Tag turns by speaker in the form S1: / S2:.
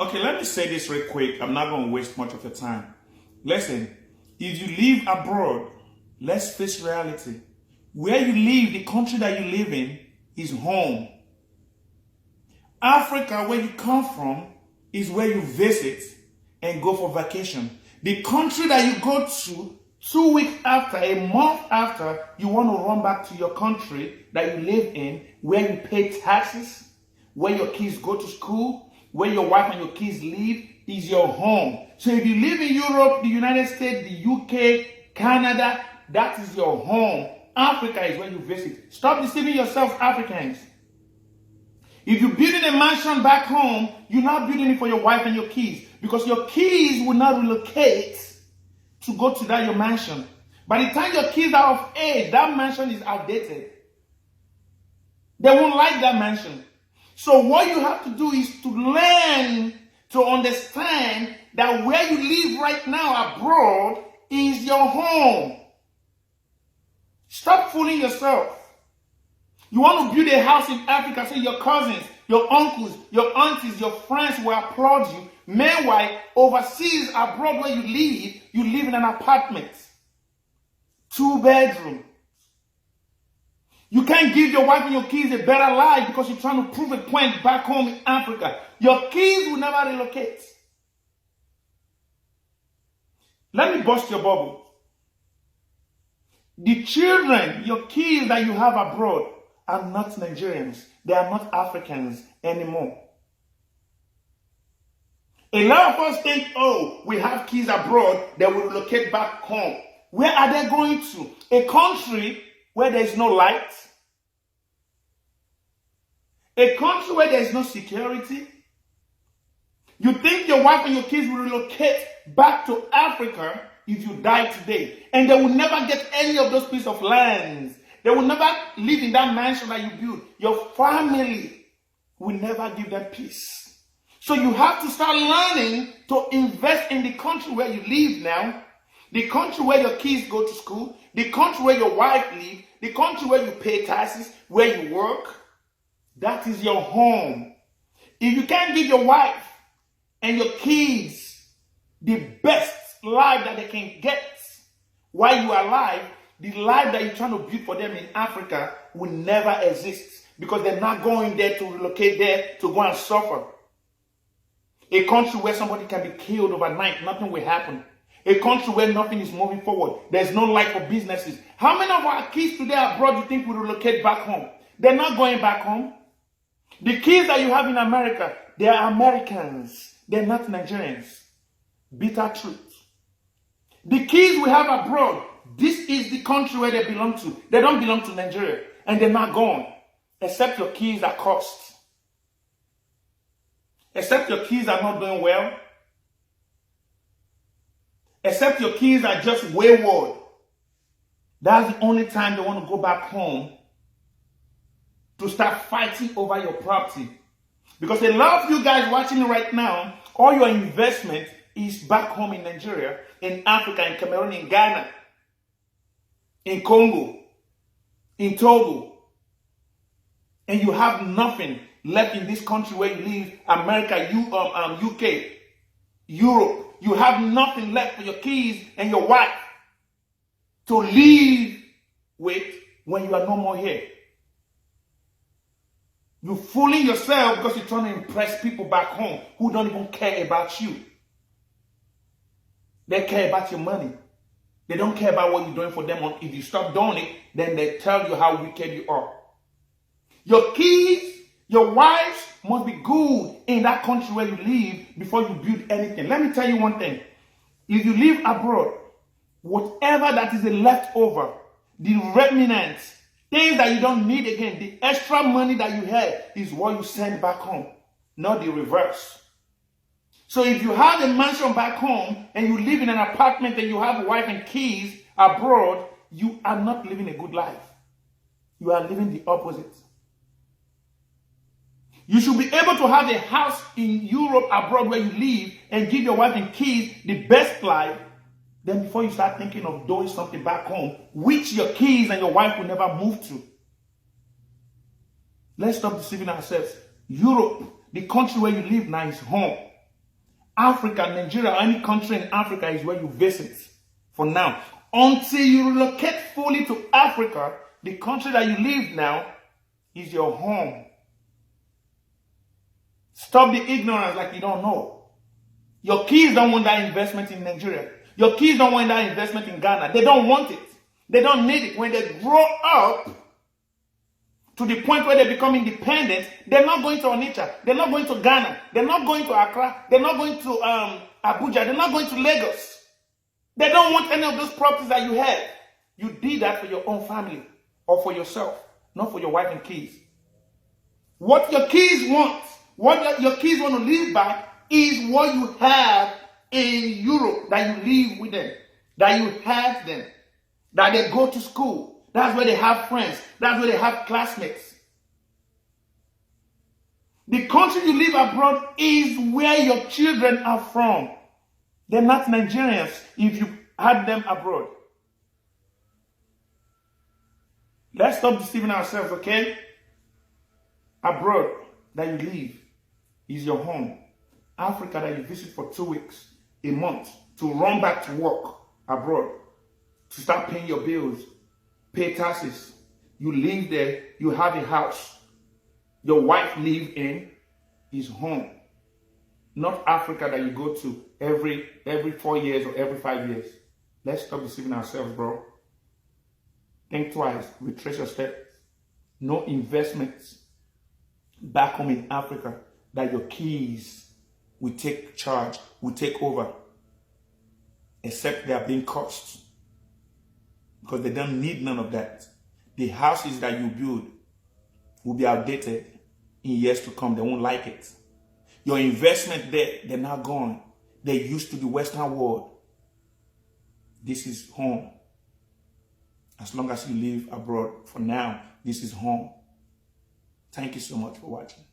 S1: Okay, let me say this real quick. I'm not going to waste much of your time. Listen, if you live abroad, let's face reality. Where you live, the country that you live in, is home. Africa, where you come from, is where you visit and go for vacation. The country that you go to 2 weeks after, a month after, you want to run back to your country that you live in, where you pay taxes, where your kids go to school, where your wife and your kids live, is your home. So if you live in Europe, the United States, the UK, Canada, that is your home. Africa is where you visit. Stop deceiving yourself, Africans. If you're building a mansion back home, you're not building it for your wife and your kids, because your kids will not relocate to go to that your mansion. By the time your kids are of age, that mansion is outdated. They won't like that mansion. So what you have to do is to learn to understand that where you live right now abroad is your home. Stop fooling yourself. You want to build a house in Africa, so your cousins, your uncles, your aunties, your friends will applaud you. Meanwhile, overseas, abroad where you live in an apartment. 2-bedroom. You can't give your wife and your kids a better life because you're trying to prove a point back home in Africa. Your kids will never relocate. Let me bust your bubble. The children, your kids that you have abroad, are not Nigerians. They are not Africans anymore. A lot of us think, oh, we have kids abroad that will relocate back home. Where are they going to? A country where there is no light. A country where there is no security. You think your wife and your kids will relocate back to Africa if you die today, and they will never get any of those pieces of land. They will never live in that mansion that you built. Your family will never give them peace. So you have to start learning to invest in the country where you live now, the country where your kids go to school, the country where your wife lives, the country where you pay taxes, where you work. That is your home. If you can't give your wife and your kids the best life that they can get while you are alive, the life that you're trying to build for them in Africa will never exist, because they're not going there to relocate there to go and suffer. A country where somebody can be killed overnight, nothing will happen. A country where nothing is moving forward. There's no life for businesses. How many of our kids today abroad do you think will relocate back home? They're not going back home. The kids that you have in America, they are Americans. They're not Nigerians. Bitter truth. The kids we have abroad, this is the country where they belong to. They don't belong to Nigeria. And they're not going. Except your kids are cursed. Except your kids are not doing well. Except your kids are just wayward. That's the only time they want to go back home to start fighting over your property. Because a lot of you guys watching me right now, all your investment is back home in Nigeria, in Africa, in Cameroon, in Ghana, in Congo, in Togo. And you have nothing left in this country where you live, America, UK, Europe. You have nothing left for your kids and your wife to live with when you are no more here. You're fooling yourself because you're trying to impress people back home who don't even care about you. They care about your money. They don't care about what you're doing for them. If you stop doing it, then they tell you how wicked you are. Your kids, your wives must be good in that country where you live before you build anything. Let me tell you one thing. If you live abroad, whatever that is a leftover, the remnants, things that you don't need again, the extra money that you have is what you send back home, not the reverse. So if you have a mansion back home and you live in an apartment and you have a wife and kids abroad, you are not living a good life. You are living the opposite. You should be able to have a house in Europe abroad where you live and give your wife and kids the best life. Then before you start thinking of doing something back home, which your kids and your wife will never move to. Let's stop deceiving ourselves. Europe, the country where you live now, is home. Africa, Nigeria, or any country in Africa is where you visit for now. Until you relocate fully to Africa, the country that you live now is your home. Stop the ignorance like you don't know. Your kids don't want that investment in Nigeria. Your kids don't want that investment in Ghana. They don't want it. They don't need it. When they grow up to the point where they become independent, they're not going to Onitsha. They're not going to Ghana. They're not going to Accra. They're not going to Abuja. They're not going to Lagos. They don't want any of those properties that you have. You did that for your own family or for yourself, not for your wife and kids. What your kids want, what your kids want to live by is what you have in Europe, that you live with them, that you have them, that they go to school. That's where they have friends. That's where they have classmates. The country you live abroad is where your children are from. They're not Nigerians if you had them abroad. Let's stop deceiving ourselves, okay? Abroad that you live is your home. Africa that you visit for 2 weeks, a month, to run back to work abroad, to start paying your bills, pay taxes. You live there, you have a house. Your wife live in is home. Not Africa that you go to every 4 years or every 5 years. Let's stop deceiving ourselves, bro. Think twice, retrace your steps. No investments back home in Africa that your kids will take charge, will take over, except they are being cost. Because they don't need none of that. The houses that you build will be outdated in years to come. They won't like it. Your investment there, they're not gone. They're used to the Western world. This is home. As long as you live abroad, for now, this is home. Thank you so much for watching.